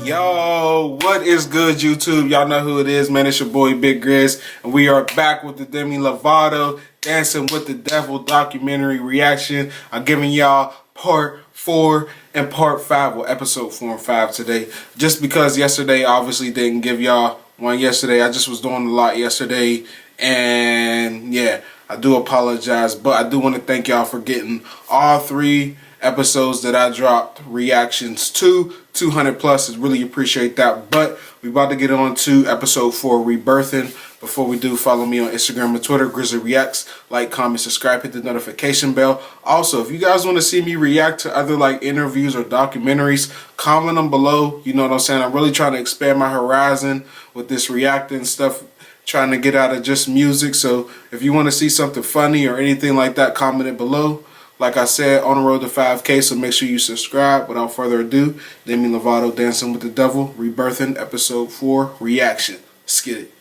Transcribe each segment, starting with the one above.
Yo, what is good, YouTube? Y'all know who it is, man. It's your boy Big Grizz, and we are back with the Demi Lovato Dancing with the Devil documentary reaction. I'm giving y'all part 4 and part 5, well, episode 4 and 5 today. Just because yesterday, I obviously didn't give y'all one yesterday. I just was doing a lot yesterday, and yeah, I do apologize, but I do want to thank y'all for getting all 3 episodes that I dropped reactions to 200 plus. I really appreciate that. But we about to get on to episode 4, rebirthing. Before we do, follow me on Instagram and Twitter, Grizzly Reacts. Like, comment, subscribe, hit the notification bell. Also, if you guys want to see me react to other like interviews or documentaries, comment them below. You know what I'm saying? I'm really trying to expand my horizon with this reacting stuff, trying to get out of just music. So if you want to see something funny or anything like that, comment it below. Like I said, on the road to 5K, so make sure you subscribe. Without further ado, Demi Lovato, Dancing with the Devil, Rebirthing, Episode 4, Reaction. Let's get it.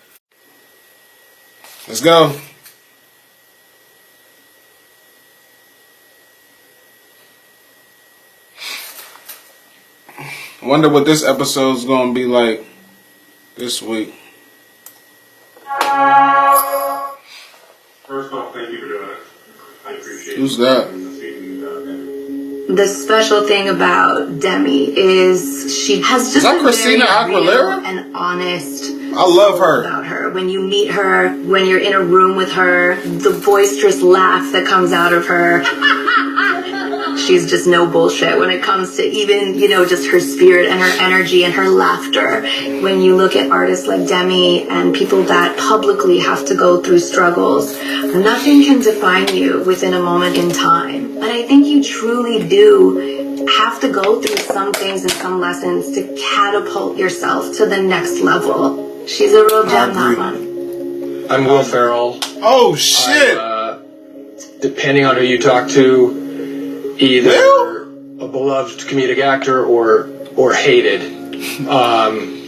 Let's go. I wonder what this episode's going to be like this week. First off, thank you for doing it. I appreciate it. Who's that? The special thing about Demi is she has just been Christina very Aguilera? real and honest. I love her. About her. When you meet her, when you're in a room with her, the boisterous laugh that comes out of her. She's just no bullshit when it comes to even, you know, just her spirit and her energy and her laughter. When you look at artists like Demi and people that publicly have to go through struggles, nothing can define you within a moment in time. And I think you truly do have to go through some things and some lessons to catapult yourself to the next level. She's a real gem, that one. I'm Will Ferrell. Oh, shit. Depending on who you talk to, either a beloved comedic actor or hated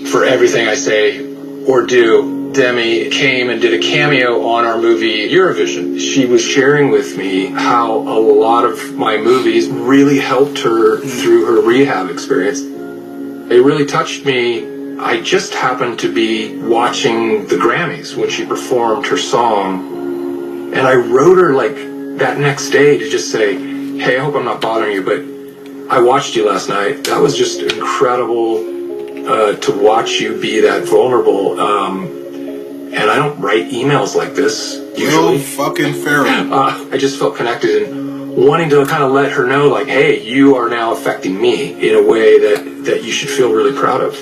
for everything I say or do. Demi came and did a cameo on our movie Eurovision. She was sharing with me how a lot of my movies really helped her through her rehab experience. It really touched me. I just happened to be watching the Grammys when she performed her song, and I wrote her like that next day to just say, hey, I hope I'm not bothering you, but I watched you last night. That was just incredible to watch you be that vulnerable. And I don't write emails like this usually. Will fucking Ferrell. I just felt connected and wanting to kind of let her know, like, hey, you are now affecting me in a way that you should feel really proud of.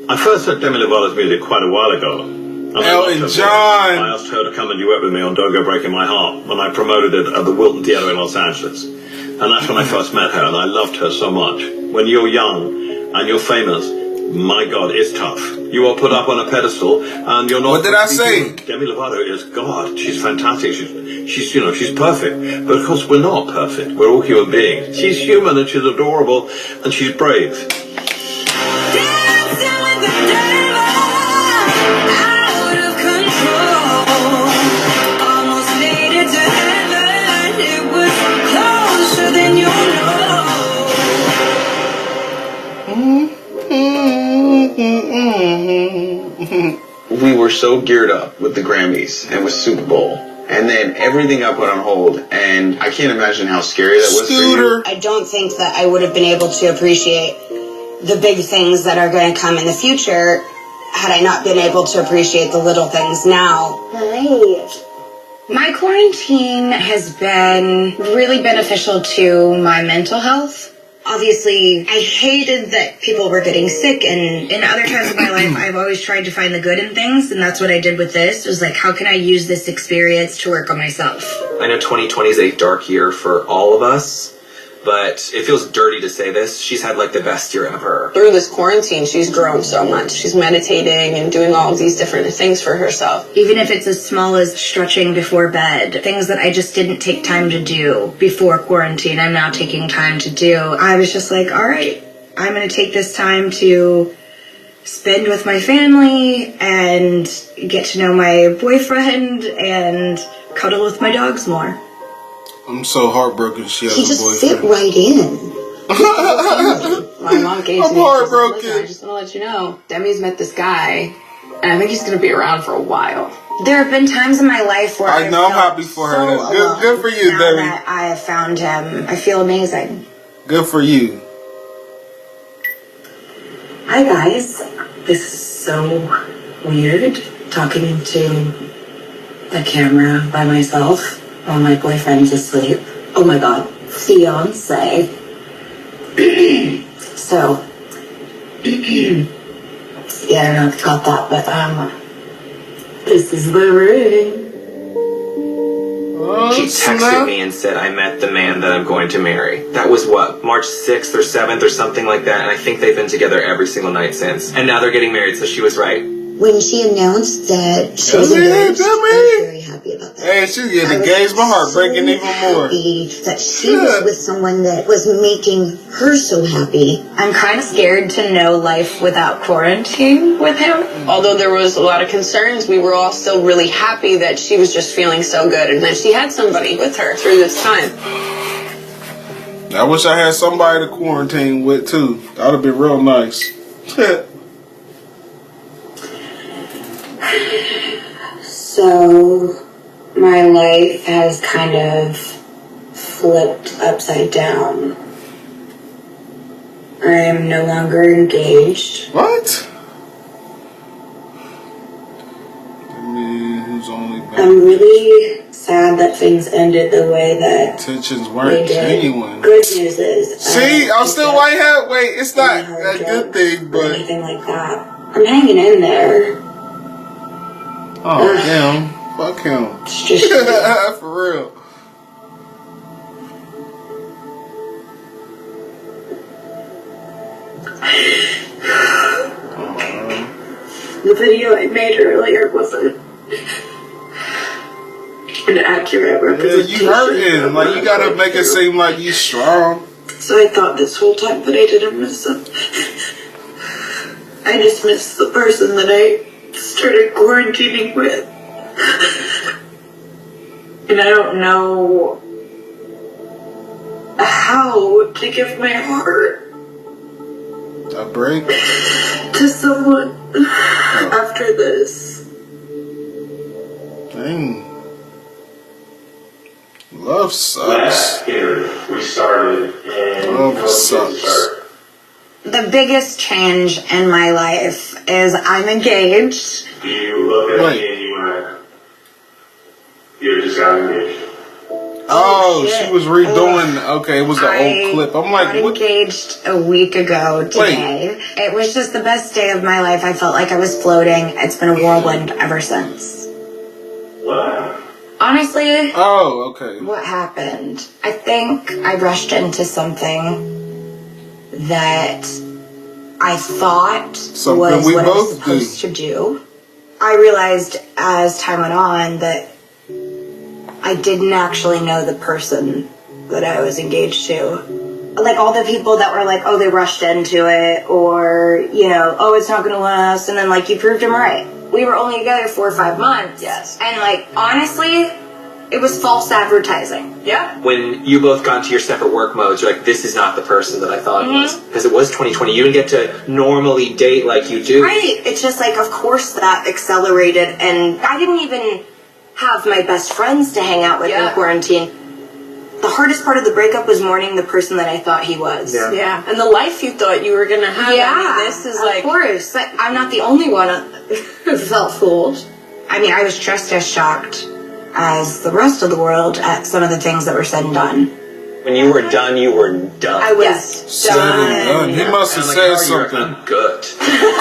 I first heard Demi Lovato's music quite a while ago. And Elton John. I asked her to come and duet with me on Don't Go Breaking My Heart when I promoted it at the Wilton Theatre in Los Angeles. And that's when I first met her, and I loved her so much. When you're young and you're famous, my God, it's tough. You are put up on a pedestal, and you're not. What did I say? Demi Lovato is God. She's fantastic. She's perfect. But of course, we're not perfect. We're all human beings. She's human, and she's adorable, and she's brave. We were so geared up with the Grammys and with Super Bowl, and then everything got put on hold, and I can't imagine how scary that was for you. I don't think that I would have been able to appreciate the big things that are going to come in the future had I not been able to appreciate the little things now. Hi. My quarantine has been really beneficial to my mental health. Obviously, I hated that people were getting sick, and in other times of my life, I've always tried to find the good in things, and that's what I did with this. It was like, how can I use this experience to work on myself? I know 2020 is a dark year for all of us, but it feels dirty to say this. She's had like the best year ever. Through this quarantine, she's grown so much. She's meditating and doing all of these different things for herself. Even if it's as small as stretching before bed, things that I just didn't take time to do before quarantine, I'm now taking time to do. I was just like, all right, I'm going to take this time to spend with my family and get to know my boyfriend and cuddle with my dogs more. I'm so heartbroken she has He a just boyfriend. fit right in. mom gave I'm me. heartbroken. Listen, I just want to let you know, Demi's met this guy, and I think he's going to be around for a while. There have been times in my life where I know, I'm felt happy for so her. alone. Good for you, now Demi. that I have found him, I feel amazing. Good for you. Hi guys, this is so weird talking to a camera by myself while my boyfriend's asleep. Oh my god, fiance. So, yeah, I don't know if you caught that, but this is the ring. Oh, She texted snap. me and said, I met the man that I'm going to marry. That was what, March 6th or 7th or something like that, and I think they've been together every single night since. And now they're getting married, so she was right. When she announced that she was Demi, engaged, I Demi. was very happy about that. Hey, she's getting I was engaged. My heart breaking even more. happy that she was with someone that was making her so happy. I'm kind of scared to know life without quarantine with him. Although there was a lot of concerns, we were all still really happy that she was just feeling so good and that she had somebody with her through this time. I wish I had somebody to quarantine with too. That would have been real nice. So, my life has kind of flipped upside down. I am no longer engaged. What? Who's only back? I'm really sad that things ended the way that Tensions they weren't did. genuine. Good news is, See, I'm still like white hat. Wait, it's not a good thing, or but anything like that. I'm hanging in there. oh damn, fuck him. It's just For real. The video I made earlier wasn't an accurate Yeah, representation. you hurting. Like you gotta make it seem like you strong. So I thought this whole time that I didn't miss him. I just missed the person that I started quarantining with. And I don't know how to give my heart A break. to someone after this. Dang. Love sucks. Last year we started and Love sucks. the biggest change in my life is I'm engaged. You look at Wait. me and you went, you just got engaged. Oh, shit. she was redoing. Okay, it was the I old clip. I'm like, got what? engaged a week ago today. It was just the best day of my life. I felt like I was floating. It's been a whirlwind ever since. What? Honestly, Oh, okay. what happened? I think I rushed into something that I thought Something was we what I was both supposed to do. I realized as time went on that I didn't actually know the person that I was engaged to. Like all the people that were like, oh, they rushed into it, or, you know, oh, it's not gonna last, and then like you proved them right. We were only together 4 or 5 months. Yes. And like, honestly, it was false advertising. Yeah. When you both got into your separate work modes, you're like, this is not the person that I thought it was. Because it was 2020. You didn't get to normally date like you do. Right. It's just like, of course that accelerated, and I didn't even have my best friends to hang out with in Yeah. quarantine. The hardest part of the breakup was mourning the person that I thought he was. Yeah. Yeah, and the life you thought you were gonna have. Yeah, I mean, this is of like. course. But I'm not the only one who felt fooled. I mean, I was just as shocked as the rest of the world at some of the things that were said and done. When you were done, you were done. I was Said and done. He must have I'm like, said oh, you're something. good.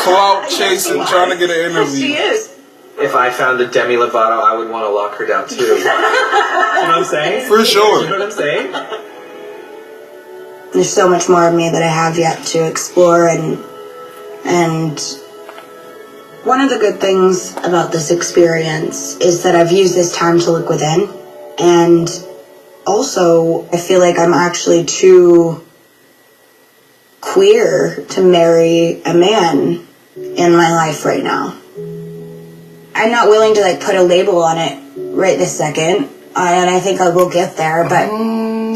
Clout chasing, trying to get an She interview. is. If I found a Demi Lovato, I would want to lock her down too. You know what I'm saying? For sure. You know what I'm saying? There's so much more of me that I have yet to explore, and one of the good things about this experience is that I've used this time to look within, and also I feel like I'm actually too queer to marry a man in my life right now. I'm not willing to like put a label on it right this second, and I think I will get there, but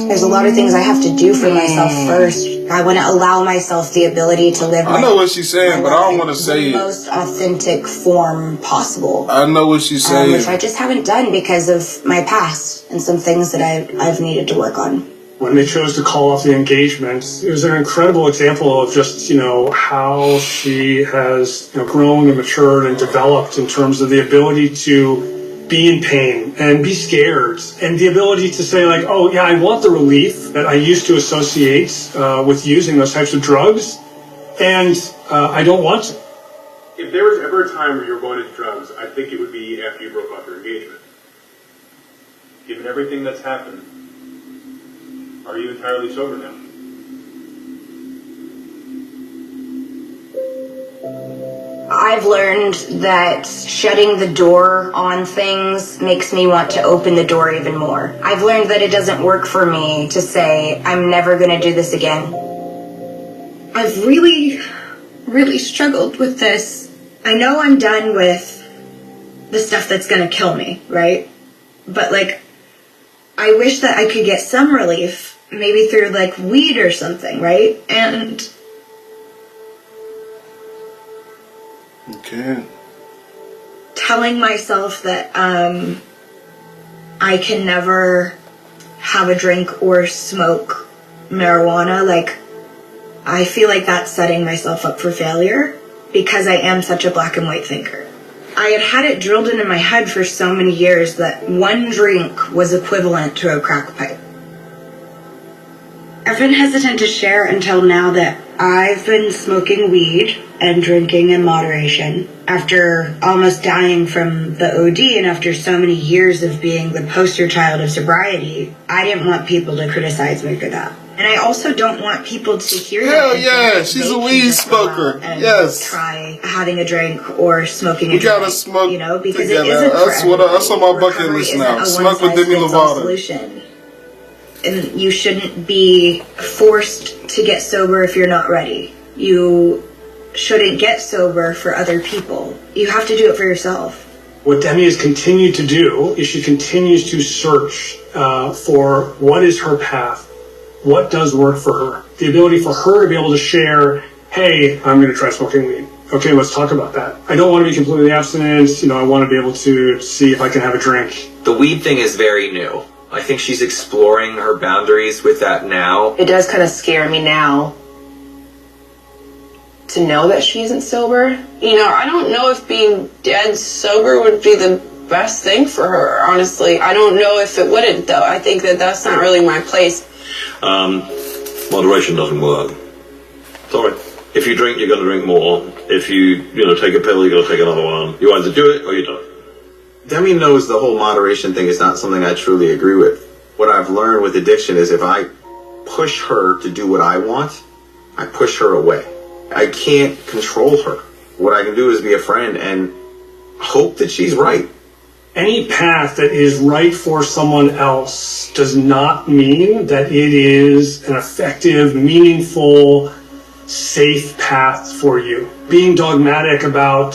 There's a lot of things I have to do for myself first. I want to allow myself the ability to live I know what she's saying, but I don't want to say the most authentic form possible. I know what she's saying. Which I just haven't done because of my past and some things that I've needed to work on. When they chose to call off the engagement, it was an incredible example of just, how she has grown and matured and developed in terms of the ability to be in pain and be scared, and the ability to say like, oh yeah, I want the relief that I used to associate with using those types of drugs, and I don't want to. If there was ever a time where you were going into drugs, I think it would be after you broke off your engagement. Given everything that's happened, are you entirely sober now? I've learned that shutting the door on things makes me want to open the door even more. I've learned that it doesn't work for me to say, I'm never going to do this again. I've really struggled with this. I know I'm done with the stuff that's going to kill me, right? But I wish that I could get some relief, maybe through weed or something, right? And okay. Telling myself that I can never have a drink or smoke marijuana, I feel like that's setting myself up for failure because I am such a black and white thinker. I had it drilled into my head for so many years that one drink was equivalent to a crack pipe. I've been hesitant to share until now that I've been smoking weed and drinking in moderation after almost dying from the OD, and after so many years of being the poster child of sobriety. I didn't want people to criticize me for that. And I also don't want people to hear that. Hell yeah, she's a weed smoker. Yes. Try having a drink or smoking a we drink. Gotta smoke because together. it isn't for everybody. That's on my bucket list now. Smoke with Demi Lovato. Solution. And you shouldn't be forced to get sober if you're not ready. You shouldn't get sober for other people. You have to do it for yourself. What Demi has continued to do is she continues to search for what is her path, what does work for her. The ability for her to be able to share, hey, I'm going to try smoking weed. Okay, let's talk about that. I don't want to be completely abstinent. I want to be able to see if I can have a drink. The weed thing is very new. I think she's exploring her boundaries with that now. It does kind of scare me now to know that she isn't sober. I don't know if being dead sober would be the best thing for her, honestly. I don't know if it wouldn't, though. I think that that's not really my place. Moderation doesn't work. Sorry. If you drink, you're going to drink more. If you take a pill, you're going to take another one. You either do it or you don't. Demi knows the whole moderation thing is not something I truly agree with. What I've learned with addiction is if I push her to do what I want, I push her away. I can't control her. What I can do is be a friend and hope that she's right. Any path that is right for someone else does not mean that it is an effective, meaningful, safe path for you. Being dogmatic about,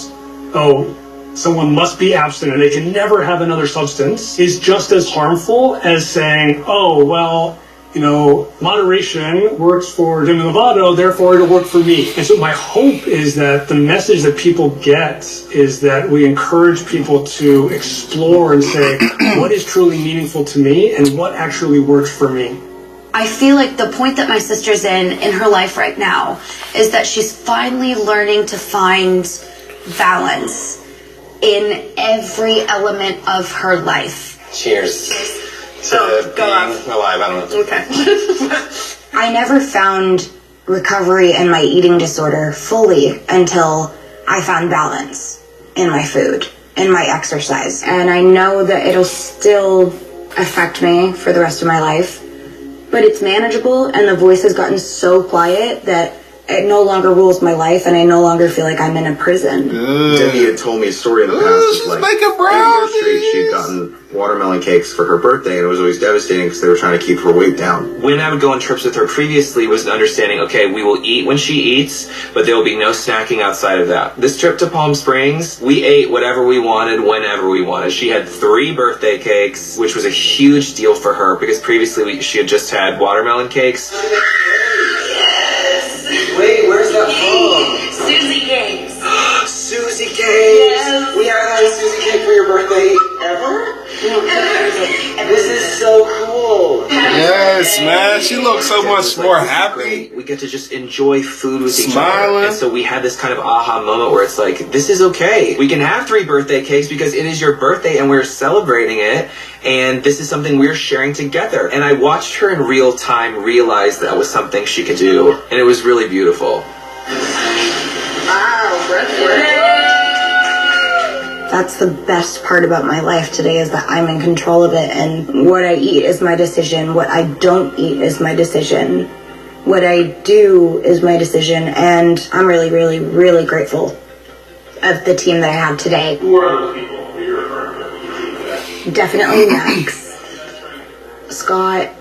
someone must be abstinent, they can never have another substance, is just as harmful as saying, moderation works for Demi Lovato, therefore it'll work for me. And so my hope is that the message that people get is that we encourage people to explore and say, what is truly meaningful to me and what actually works for me. I feel like the point that my sister's in her life right now is that she's finally learning to find balance in every element of her life. Cheers. So, go on. Alive, I don't know. Okay. I never found recovery in my eating disorder fully until I found balance in my food, in my exercise. And I know that it'll still affect me for the rest of my life, but it's manageable, and the voice has gotten so quiet that it no longer rules my life, and I no longer feel like I'm in a prison. Demi had told me a story in the past. She's Like, making 8 years straight, she'd gotten watermelon cakes for her birthday, and it was always devastating because they were trying to keep her weight down. When I would go on trips with her previously was an understanding, okay, we will eat when she eats, but there will be no snacking outside of that. This trip to Palm Springs, we ate whatever we wanted, whenever we wanted. She had 3 birthday cakes, which was a huge deal for her because previously she had just had watermelon cakes. Yes! Wait, where's that from? Susie cakes. Susie cakes! Yes. We haven't had a Susie cake for your birthday ever? This is so cool. Yes, man. She looks so much more happy. We get to just enjoy food with each other. Smiling. And so we had this kind of aha moment where it's like, this is okay. We can have 3 birthday cakes because it is your birthday and we're celebrating it. And this is something we're sharing together. And I watched her in real time realize that was something she could do. And it was really beautiful. Wow, birthday. That's the best part about my life today, is that I'm in control of it, and what I eat is my decision, what I don't eat is my decision, what I do is my decision, and I'm really, really, really grateful of the team that I have today. Who are those people that you're referring to? Definitely Max, Scott,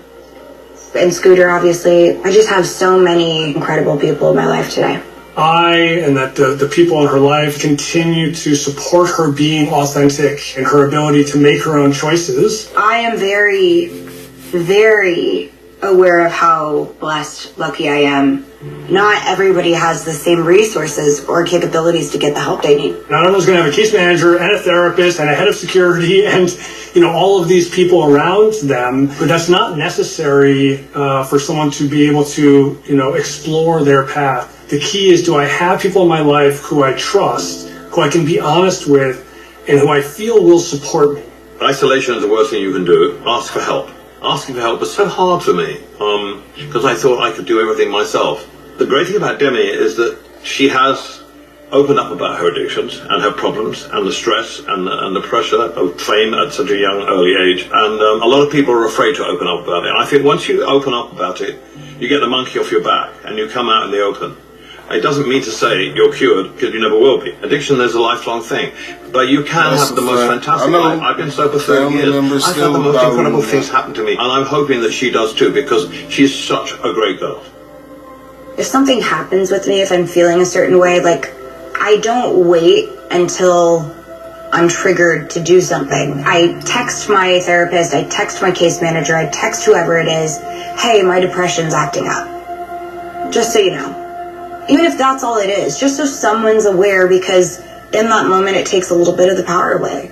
and Scooter, obviously. I just have so many incredible people in my life today. And that the people in her life continue to support her being authentic and her ability to make her own choices. I am very, very aware of how blessed, lucky I am. Not everybody has the same resources or capabilities to get the help they need. Not everyone's going to have a case manager and a therapist and a head of security and, all of these people around them, but that's not necessary for someone to be able to, explore their path. The key is, do I have people in my life who I trust, who I can be honest with, and who I feel will support me? Isolation is the worst thing you can do. Ask for help. Asking for help was so hard for me because I thought I could do everything myself. The great thing about Demi is that she has opened up about her addictions and her problems and the stress and the pressure of fame at such a young, early age. And a lot of people are afraid to open up about it. And I think once you open up about it, you get the monkey off your back and you come out in the open. It doesn't mean to say you're cured, because you never will be. Addiction is a lifelong thing. But you can have the most fantastic life. I've been sober 30 years. I've had the most incredible things happen to me. And I'm hoping that she does too, because she's such a great girl. If something happens with me, if I'm feeling a certain way, I don't wait until I'm triggered to do something. I text my therapist, I text my case manager, I text whoever it is, hey, my depression's acting up. Just so you know. Even if that's all it is, just so someone's aware, because in that moment it takes a little bit of the power away.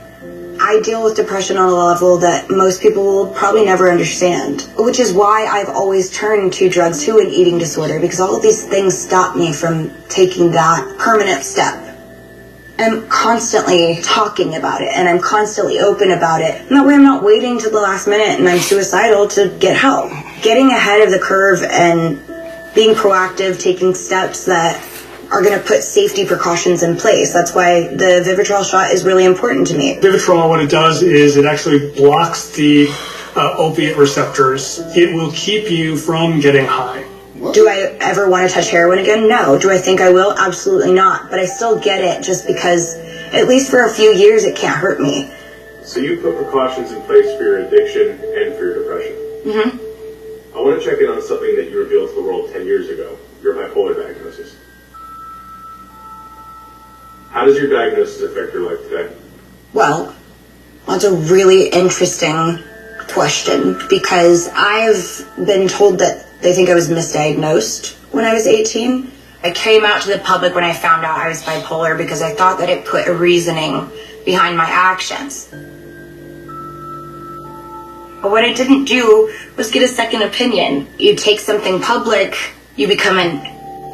I deal with depression on a level that most people will probably never understand, which is why I've always turned to drugs to an eating disorder, because all of these things stop me from taking that permanent step. I'm constantly talking about it, and I'm constantly open about it. And that way I'm not waiting till the last minute and I'm suicidal to get help. Getting ahead of the curve and being proactive, taking steps that are going to put safety precautions in place. That's why the Vivitrol shot is really important to me. Vivitrol, what it does is it actually blocks the opiate receptors. It will keep you from getting high. Do I ever want to touch heroin again? No. Do I think I will? Absolutely not. But I still get it just because, at least for a few years, it can't hurt me. So you put precautions in place for your addiction and for your depression. Mm-hmm. I want to check in on something that you revealed to the world 10 years ago, your bipolar diagnosis. How does your diagnosis affect your life today? Well, that's a really interesting question, because I've been told that they think I was misdiagnosed when I was 18. I came out to the public when I found out I was bipolar because I thought that it put a reasoning behind my actions. But what I didn't do was get a second opinion. You take something public, you become an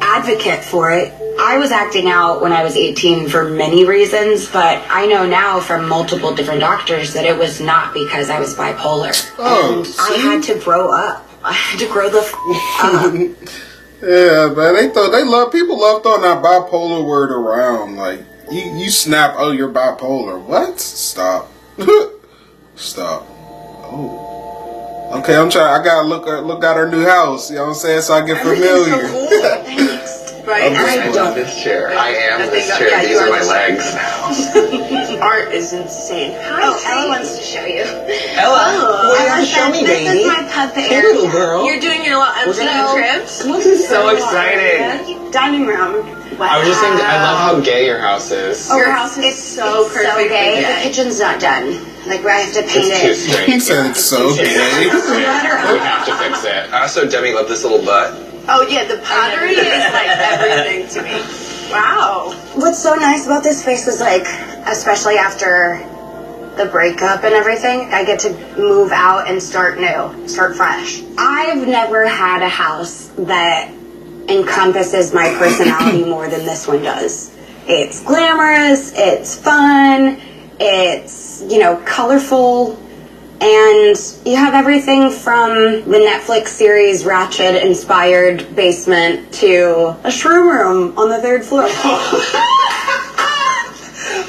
advocate for it. I was acting out when I was 18 for many reasons, but I know now from multiple different doctors that it was not because I was bipolar. Oh, and I had to grow up. I had to grow the up. Yeah, man, people love throwing that bipolar word around. Like, you snap, oh, you're bipolar. What? Stop. Stop. Oh. Okay, I gotta look at our new house, you know what I'm saying, so I get familiar. Everything's so cool. Thanks. Right? I'm I love this chair. I am I this think chair. yeah, These you are my this legs now. Art is insane. Oh, Ella wants to show you. Ella, what are you gonna show me, This baby? is my pup Hey, little area. girl. You're doing your little empty trips? This is so exciting. Dining room. Wow. I was just saying, I love how gay your house is. Your house is so it's perfect. so gay. for The kitchen's not done. Like, I have to paint It's too it. straight. He said it's so gay. We have to fix it. Also, Demi, love this little butt. Oh yeah, the pottery is like everything to me. Wow. What's so nice about this space is, like, especially after the breakup and everything, I get to move out and start new, start fresh. I've never had a house that encompasses my personality more than this one does. It's glamorous, it's fun, it's, you know, colorful, and you have everything from the Netflix series Ratched inspired basement to a shroom room on the 3rd floor.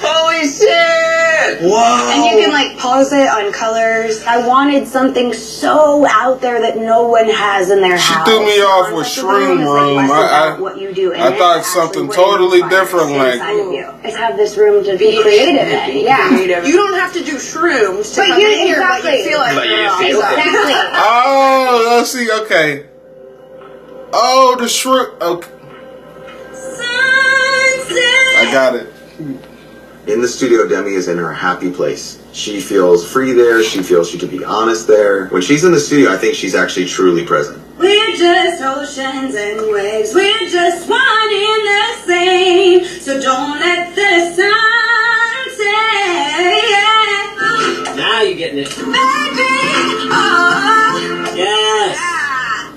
Holy shit! Whoa! And you can like pause it on colors. I wanted something so out there that no one has in their She house. threw me off with Concept of the room Shroom is, like, Room. less I about what you do in I it, thought but something actually what totally inspires different, like- inside of you. Is have this room to be creative in. Yeah. You don't have to do shrooms to But come you- in here, but you exactly. feel like But you you're all feel set. Exactly. Oh, let's see. Okay. Oh, the shrimp. Okay. I got it. In the studio, Demi is in her happy place. She feels free there. She feels she can be honest there. When she's in the studio, I think she's actually truly present. We're just oceans and waves. We're just one in the same. So don't let the sun set. Now you're getting it. Baby, oh, Yes.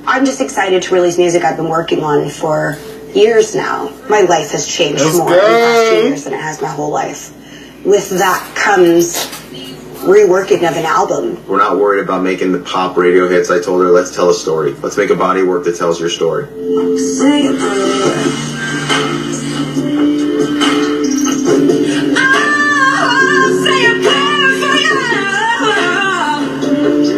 I'm just excited to release music I've been working on for years now. My life has changed Let's more in the past 2 go. years than it has my whole life. With that comes reworking of an album. We're not worried about making the pop radio hits. I told her, let's tell a story. Let's make a body of work that tells your story. say a prayer. Oh, say a prayer for you.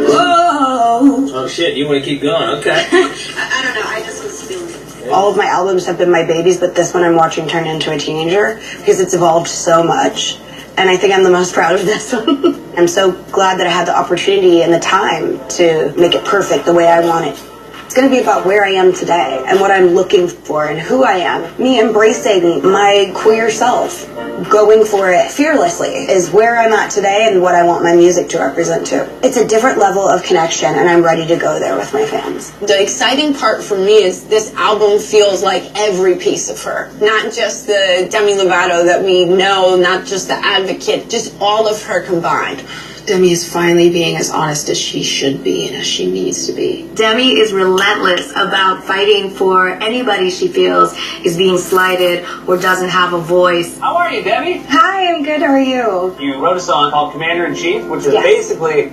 Oh. Oh shit, you want to keep going? Okay. I don't know. I just was feeling it. All of my albums have been my babies, but this one I'm watching turn into a teenager because it's evolved so much. And I think I'm the most proud of this one. I'm so glad that I had the opportunity and the time to make it perfect the way I want it. It's going to be about where I am today and what I'm looking for and who I am. Me embracing my queer self, going for it fearlessly is where I'm at today and what I want my music to represent too. It's a different level of connection and I'm ready to go there with my fans. The exciting part for me is this album feels like every piece of her. Not just the Demi Lovato that we know, not just the advocate, just all of her combined. Demi is finally being as honest as she should be and as she needs to be. Demi is relentless about fighting for anybody she feels is being slighted or doesn't have a voice. How are you, Demi? Hi, I'm good. How are you? You wrote a song called Commander in Chief, which is Yes. basically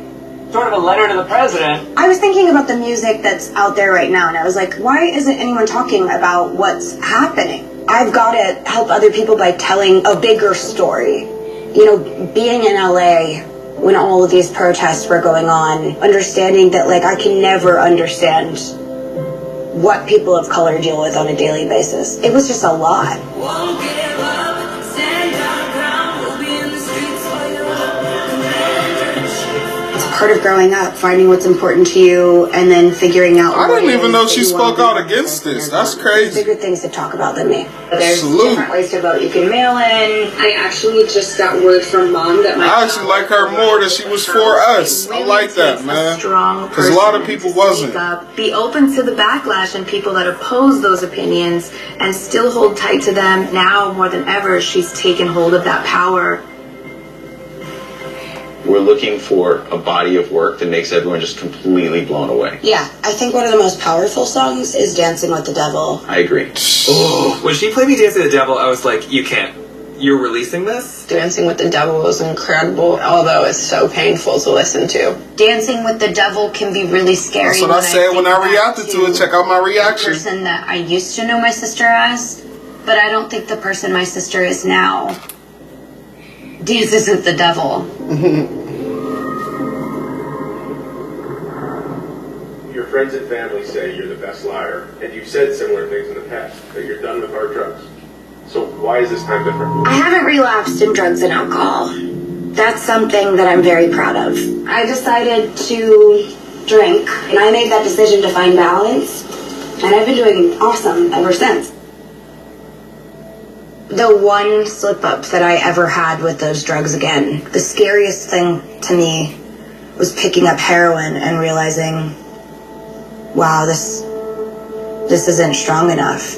sort of a letter to the president. I was thinking about the music that's out there right now, and I was like, why isn't anyone talking about what's happening? I've got to help other people by telling a bigger story. You know, being in LA when all of these protests were going on, understanding that, like, I can never understand what people of color deal with on a daily basis. It was just a lot. Won't give up. Stand our ground. We'll be in the streets for you. It's part of growing up, finding what's important to you, and then figuring out. I what didn't it even is know that she you spoke wanna out do. against this. That's There's crazy. bigger things to talk about than me. There's Salute. different ways to vote. You can mail in. I actually just got word from Mom that I actually like her more that she was for us. I like that, man. Because a lot of people wasn't. Be open to the backlash and people that oppose those opinions and still hold tight to them. Now more than ever, she's taken hold of that power. We're looking for a body of work that makes everyone just completely blown away. Yeah, I think one of the most powerful songs is Dancing with the Devil. I agree. Oh, when she played me Dancing with the Devil, I was like, you can't. You're releasing this? Dancing with the Devil was incredible, although it's so painful to listen to. Dancing with the Devil can be really scary. That's what I said when I reacted to it. Check out my The reaction. person that I used to know my sister as, but I don't think the person my sister is now dances with the devil. Your friends and family say you're the best liar, and you've said similar things in the past, that you're done with hard drugs. So why is this time different? I haven't relapsed in drugs and alcohol. That's something that I'm very proud of. I decided to drink, and I made that decision to find balance, and I've been doing awesome ever since. The one slip up that I ever had with those drugs again, the scariest thing to me was picking up heroin and realizing, wow, this isn't strong enough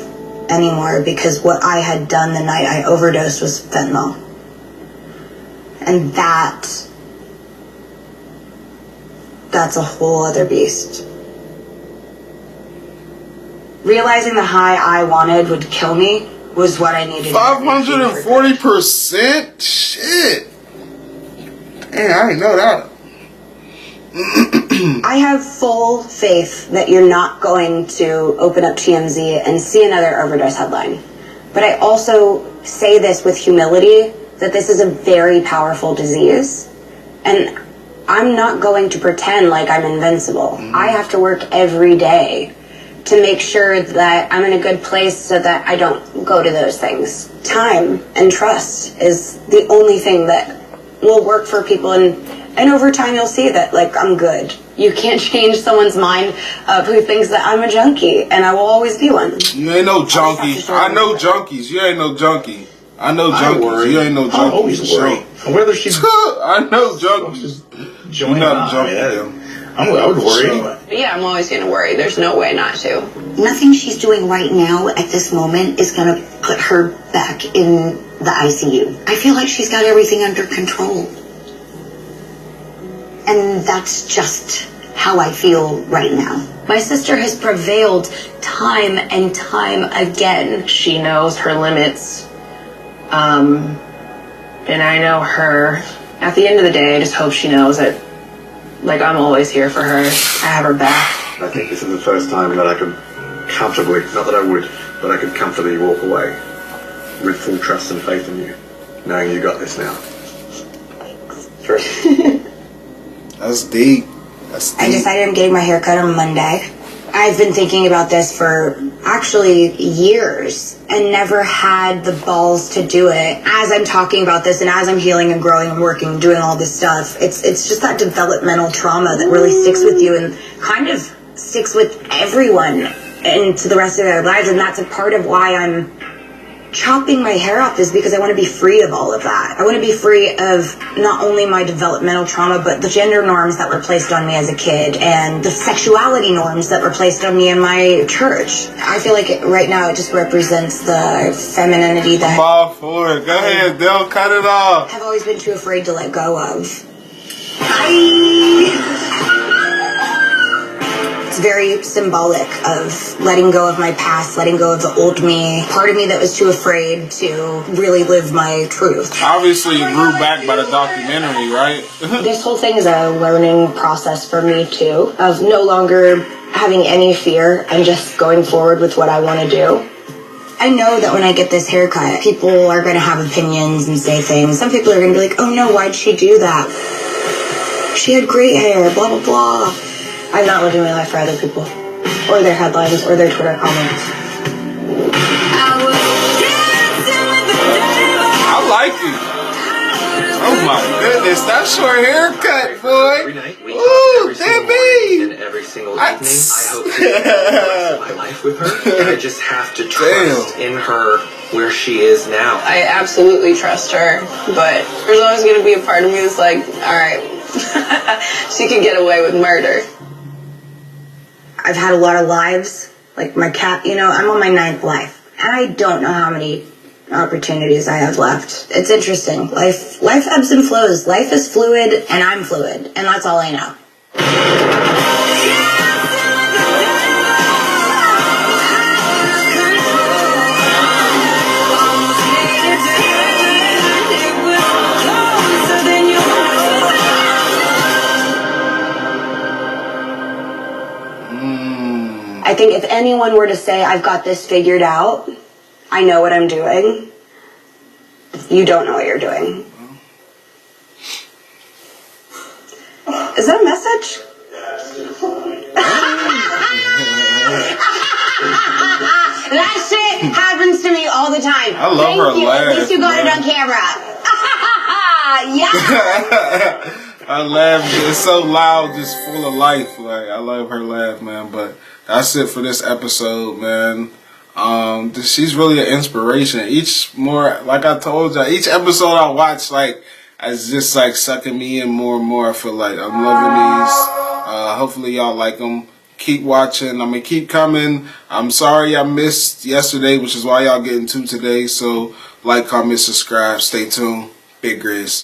anymore, because what I had done the night I overdosed was fentanyl. And that's a whole other beast. Realizing the high I wanted would kill me was what I needed. 540%? Shit. Damn, I didn't know that. I have full faith that you're not going to open up TMZ and see another overdose headline. But I also say this with humility, that this is a very powerful disease. And I'm not going to pretend like I'm invincible. I have to work every day to make sure that I'm in a good place so that I don't go to those things. Time and trust is the only thing that will work for people, and over time you'll see that, like, I'm good. You can't change someone's mind who thinks that I'm a junkie, and I will always be one. You ain't no junkie. I know junkies. You ain't no junkie. I know junkies. You ain't no junkie. I always worry. Whether she's I know junkies. Join not I would worry. Yeah, I'm always going to worry. There's no way not to. Nothing she's doing right now at this moment is going to put her back in the ICU. I feel like she's got everything under control. And that's just how I feel right now. My sister has prevailed time and time again. She knows her limits. And I know her. At the end of the day, I just hope she knows that, like, I'm always here for her. I have her back. I think this is the first time that I can comfortably, not that I would, but I could comfortably walk away with full trust and faith in you, knowing you got this now. That's deep. That's deep. I decided I'm getting my hair cut on Monday. I've been thinking about this for actually years and never had the balls to do it. As I'm talking about this and as I'm healing and growing and working and doing all this stuff, it's just that developmental trauma that really sticks with you and kind of sticks with everyone into the rest of their lives. And that's a part of why I'm chopping my hair off, is because I want to be free of all of that. I want to be free of not only my developmental trauma, but the gender norms that were placed on me as a kid and the sexuality norms that were placed on me in my church. I feel like right now it just represents the femininity that I'm all for it. Go ahead, Del, cut it off. I've always been too afraid to let go of. It's very symbolic of letting go of my past, letting go of the old me. Part of me that was too afraid to really live my truth. Obviously, you grew back by the documentary, right? This whole thing is a learning process for me too, of no longer having any fear and just going forward with what I want to do. I know that when I get this haircut, people are going to have opinions and say things. Some people are going to be like, oh no, why'd she do that? She had great hair, blah, blah, blah. I'm not living my life for other people, or their headlines, or their Twitter comments. I like it. Oh my goodness, that's your haircut, boy. Every night, we Ooh, talk every single morning and every single evening. I hope to spend the rest of my life with her. And I just have to trust in her where she is now. I absolutely trust her, but there's always going to be a part of me that's like, all right, she can get away with murder. I've had a lot of lives, like my cat, you know, I'm on my 9th life. And I don't know how many opportunities I have left. It's interesting. Life ebbs and flows. Life is fluid, and I'm fluid. And that's all I know. I think if anyone were to say, I've got this figured out, I know what I'm doing, you don't know what you're doing. Is that a message? I love her Thank you. laugh. At least you got it man. on camera. Yeah. Her laugh is so loud, just full of life. Like, I love her laugh, man. But that's it for this episode, man. She's really an inspiration. Like I told y'all, each episode I watch, like, is just like sucking me in more and more. I feel like I'm loving these. Hopefully y'all like them. Keep watching. I'm gonna keep coming. I'm sorry I missed yesterday, which is why y'all getting 2 today. So like, comment, subscribe. Stay tuned. Big Grizz.